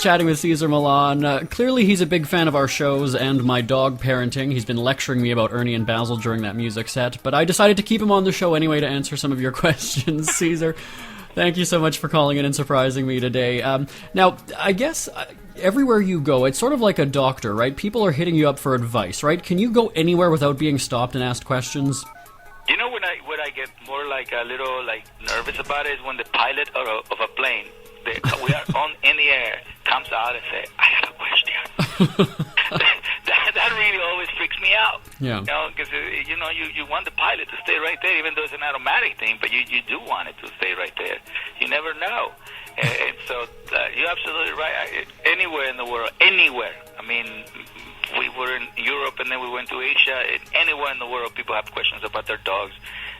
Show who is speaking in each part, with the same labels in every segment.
Speaker 1: Chatting with Cesar Millan. Clearly he's a big fan of our shows and my dog parenting. He's been lecturing me about Ernie and Basil during that music set, but I decided to keep him on the show anyway to answer some of your questions. Cesar, thank you so much for calling in and surprising me today. Now, I guess everywhere you go, it's sort of like a doctor, right? People are hitting you up for advice, right? Can you go anywhere without being stopped and asked questions?
Speaker 2: You know, when I get more like a little like nervous about it is when the pilot of a plane, we are in the air, comes out and say, "I have a question." that really always freaks me out.
Speaker 1: Yeah.
Speaker 2: You know, because you want the pilot to stay right there, even though it's an automatic thing, but you do want it to stay right there. You never know. And so you're absolutely right. Anywhere in the world, anywhere. I mean, we were in Europe and then we went to Asia. Anywhere in the world, people have questions about their dogs,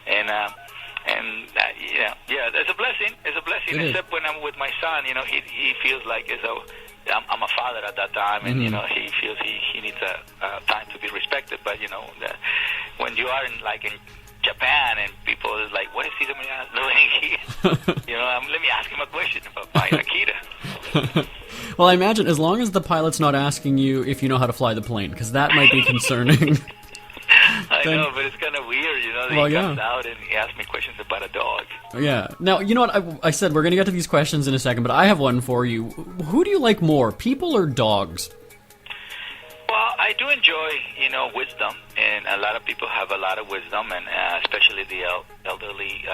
Speaker 2: and it's a blessing. It's a blessing. Except when I'm with my son, he feels like as though I'm a father at that time, and he feels he needs a time to be respected. But when you are in Japan and people is like, what is Cesar Millan doing here? Let me ask him a question about my Akita.
Speaker 1: Well, I imagine as long as the pilot's not asking you if you know how to fly the plane, because that might be concerning.
Speaker 2: I know, but it's kind of weird, He comes out and he asks me questions about a dog.
Speaker 1: Yeah. Now, you know what? I said we're going to get to these questions in a second, but I have one for you. Who do you like more, people or dogs?
Speaker 2: Well, I do enjoy, wisdom, and a lot of people have a lot of wisdom, and especially the elderly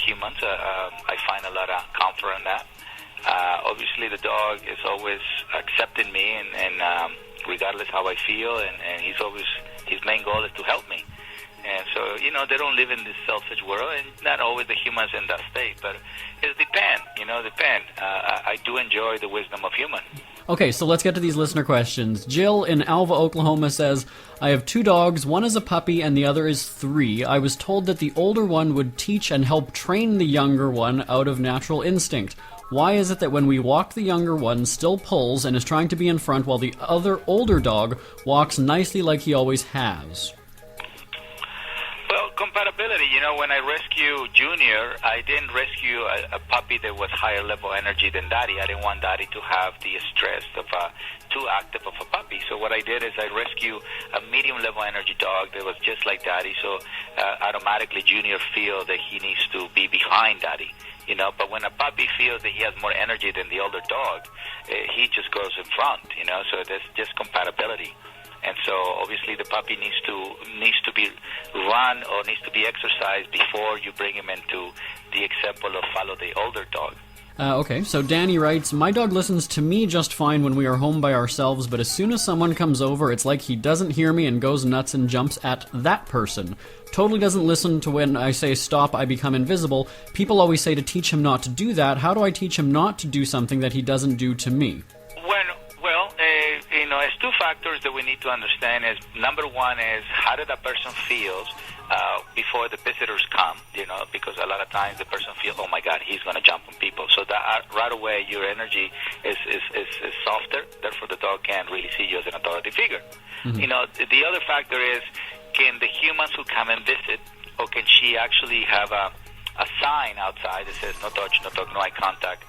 Speaker 2: humans. I find a lot of comfort in that. Obviously, the dog is always accepting me, and regardless how I feel, and his main goal is to help me. And so, they don't live in this selfish world, and not always the humans in that state, but it depends, I do enjoy the wisdom of human.
Speaker 1: Okay, so let's get to these listener questions. Jill in Alva, Oklahoma says, I have 2 dogs, one is a puppy and the other is 3. I was told that the older one would teach and help train the younger one out of natural instinct. Why is it that when we walk, the younger one still pulls and is trying to be in front while the other older dog walks nicely like he always has?
Speaker 2: Well, compatibility. When I rescue Junior, I didn't rescue a puppy that was higher level energy than Daddy. I didn't want Daddy to have the stress of too active of a puppy. So what I did is I rescue a medium level energy dog that was just like Daddy. So automatically Junior feels that he needs to be behind Daddy. But when a puppy feels that he has more energy than the older dog, he just goes in front. So there's just compatibility. And so obviously the puppy needs to be run or needs to be exercised before you bring him into the example of follow the older dog.
Speaker 1: Okay, so Danny writes, my dog listens to me just fine when we are home by ourselves, but as soon as someone comes over, it's like he doesn't hear me and goes nuts and jumps at that person. Totally doesn't listen to when I say stop, I become invisible. People always say to teach him not to do that. How do I teach him not to do something that he doesn't do to me?
Speaker 2: There's 2 factors that we need to understand. Is number one is how did that person feels before the visitors come, because a lot of times the person feels, oh my God, he's going to jump on people. So that right away your energy is softer, therefore the dog can't really see you as an authority figure. Mm-hmm. The other factor is, can the humans who come and visit, or can she actually have a sign outside that says no touch, no talk, no eye contact,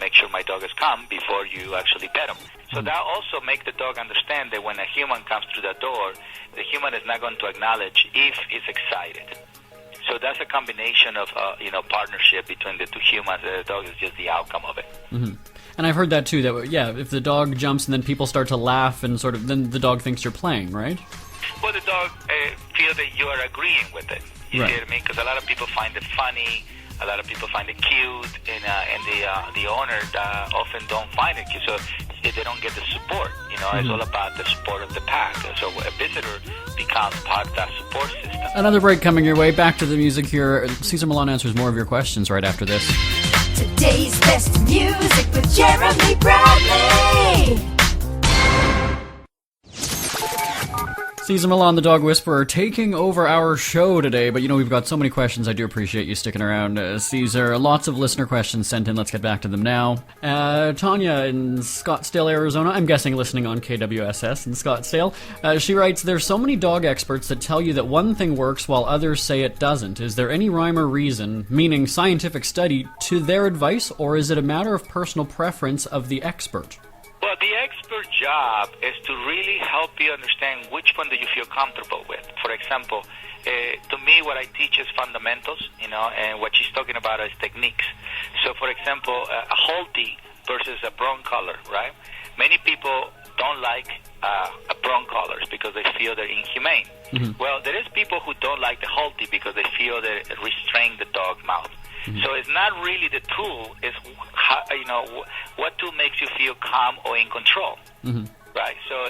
Speaker 2: make sure my dog has come before you actually pet him. So that also makes the dog understand that when a human comes through the door, the human is not going to acknowledge if he's excited. So that's a combination of, partnership between the 2 humans. The dog is just the outcome of it.
Speaker 1: Mm-hmm. And I've heard that too, that, if the dog jumps and then people start to laugh and then the dog thinks you're playing, right?
Speaker 2: Well, the dog feels that you are agreeing with it. You see what I mean? Because a lot of people find it funny. A lot of people find it cute, and the owners often don't find it cute, so they don't get the support. It's all about the support of the pack. So a visitor becomes part of that support system.
Speaker 1: Another break coming your way. Back to the music here. Cesar Millan answers more of your questions right after this.
Speaker 3: Today's best music with Jeremy Bradley.
Speaker 1: Cesar Millan, the Dog Whisperer, taking over our show today, but we've got so many questions. I do appreciate you sticking around, Cesar. Lots of listener questions sent in. Let's get back to them now. Tanya in Scottsdale, Arizona, I'm guessing listening on KWSS in Scottsdale, she writes, there's so many dog experts that tell you that one thing works while others say it doesn't. Is there any rhyme or reason, meaning scientific study, to their advice, or is it a matter of personal preference of the expert?
Speaker 2: Well, the expert job is to really help you understand which one do you feel comfortable with. For example, to me, what I teach is fundamentals, and what she's talking about is techniques. So, for example, a Holty versus a bronc collar, right? Many people don't like bronc collars because they feel they're inhumane. Mm-hmm. Well, there is people who don't like the Holty because they feel they restrain the dog mouth. Mm-hmm. So it's not really the tool; it's how, what tool makes you feel calm or in control, mm-hmm. right? So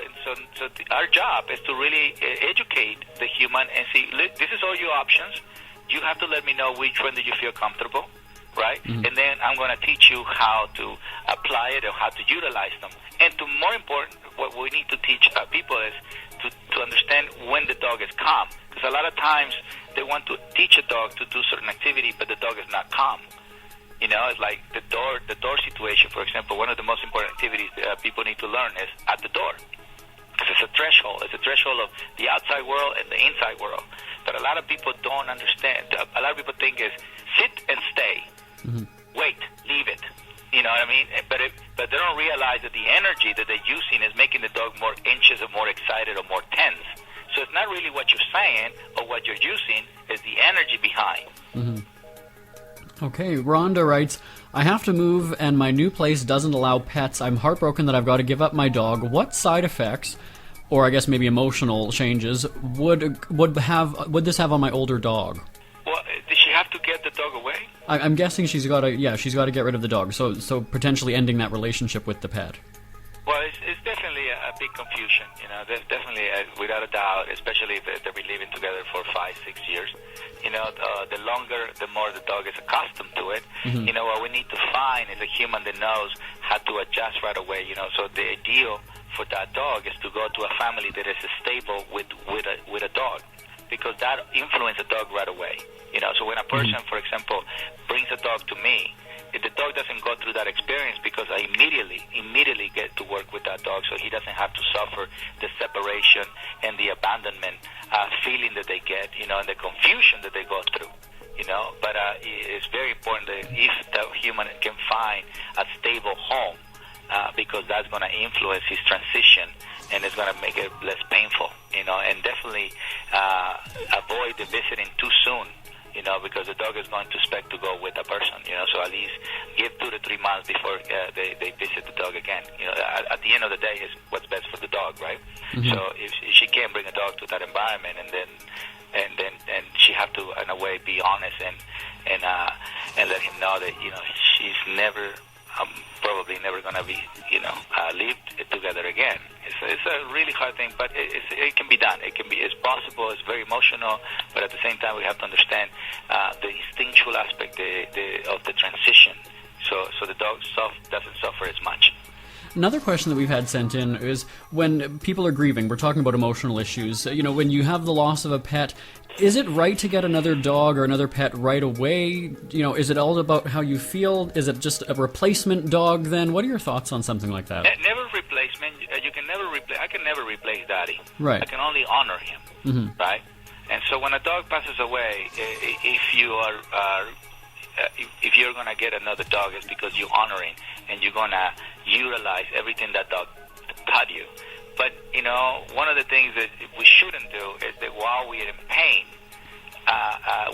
Speaker 2: our job is to really educate the human and see. Look, this is all your options. You have to let me know which one do you feel comfortable, right? Mm-hmm. And then I'm going to teach you how to apply it or how to utilize them. And more important, what we need to teach people is to understand when the dog is calm. Because a lot of times they want to teach a dog to do certain activity, but the dog is not calm. It's like the door situation, for example. One of the most important activities people need to learn is at the door. Because it's a threshold. It's a threshold of the outside world and the inside world. But a lot of people don't understand. A lot of people think is sit and stay. Mm-hmm. Wait, leave it. You know what I mean? But they don't realize that the energy that they're using is making the dog more anxious or more excited or more tense. So it's not really what you're saying or what you're using, it's the energy behind.
Speaker 1: Mm-hmm. Okay, Rhonda writes, I have to move and my new place doesn't allow pets. I'm heartbroken that I've got to give up my dog. What side effects, or I guess maybe emotional changes, would this have on my older dog?
Speaker 2: Well, does she have to get the dog away?
Speaker 1: I'm guessing she's got to get rid of the dog, so potentially ending that relationship with the pet.
Speaker 2: Well, it's definitely a big confusion. There's definitely, without a doubt, especially if they've been living together for 5-6 years. The longer, the more the dog is accustomed to it. Mm-hmm. What we need to find is a human that knows how to adjust right away. So the ideal for that dog is to go to a family that is stable with a dog, because that influences the dog right away. So when a person, for example, brings a dog to me, if the dog doesn't go through that experience, because I immediately get to work with that dog, so he doesn't have to suffer the separation and the abandonment feeling that they get, and the confusion that they go through. But it's very important that if the human can find a stable home, because that's going to influence his transition and it's going to make it less painful, and definitely avoid the visiting too soon. Because the dog is going to expect to go with a person, so at least give 2 to 3 months before they visit the dog again. At the end of the day, is what's best for the dog, right? Mm-hmm. So if she can't bring a dog to that environment, and she have to, in a way, be honest and let him know that, she's never, probably never going to be, lived together again. It's a really hard thing, but it can be done. It's possible. It's very emotional, but at the same time, we have to understand the instinctual aspect of the transition, so the dog doesn't suffer as much.
Speaker 1: Another question that we've had sent in is when people are grieving, we're talking about emotional issues. When you have the loss of a pet, is it right to get another dog or another pet right away? Is it all about how you feel? Is it just a replacement dog then? What are your thoughts on something like that?
Speaker 2: Never replacement. You can never replace. I can never replace Daddy.
Speaker 1: Right.
Speaker 2: I can only honor him. Mm-hmm. Right. And so when a dog passes away, if you're going to get another dog, it's because you're honoring and you're going to utilize everything that dog taught you. But, one of the things that we shouldn't do is that while we're in pain,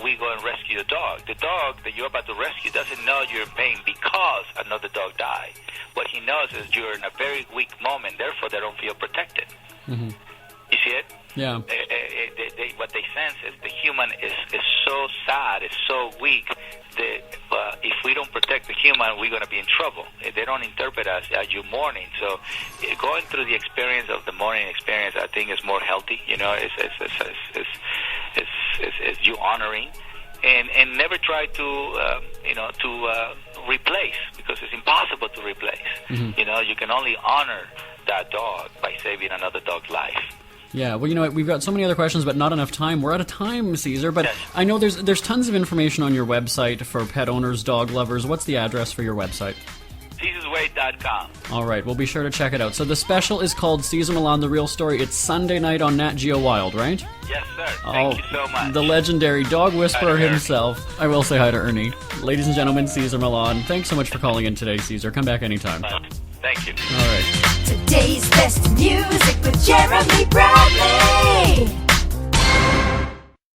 Speaker 2: we go and rescue the dog. The dog that you're about to rescue doesn't know you're in pain because another dog died. What he knows is you're in a very weak moment, therefore they don't feel protected. Mm-hmm. You see it?
Speaker 1: Yeah.
Speaker 2: What they sense is the human is so sad, is so weak, that if we don't protect the human, we're going to be in trouble. They don't interpret us as you mourning. So going through the experience of the mourning experience, I think is more healthy. It's you honoring, and never try to replace, because it's impossible to replace. Mm-hmm. You can only honor that dog by saving another dog's life.
Speaker 1: Yeah, well, we've got so many other questions, but not enough time. We're out of time, Cesar, but yes. I know there's tons of information on your website for pet owners, dog lovers. What's the address for your website?
Speaker 2: CesarsWay.com.
Speaker 1: All right, we'll be sure to check it out. So the special is called Cesar Millan, The Real Story. It's Sunday night on Nat Geo Wild, right?
Speaker 2: Yes, sir. Thank you so much.
Speaker 1: The legendary dog whisperer himself. I will say hi to Ernie. Ladies and gentlemen, Cesar Millan. Thanks so much for calling in today, Cesar. Come back anytime.
Speaker 2: Thank you.
Speaker 1: All right.
Speaker 3: Today's best music with Jeremy Bradley.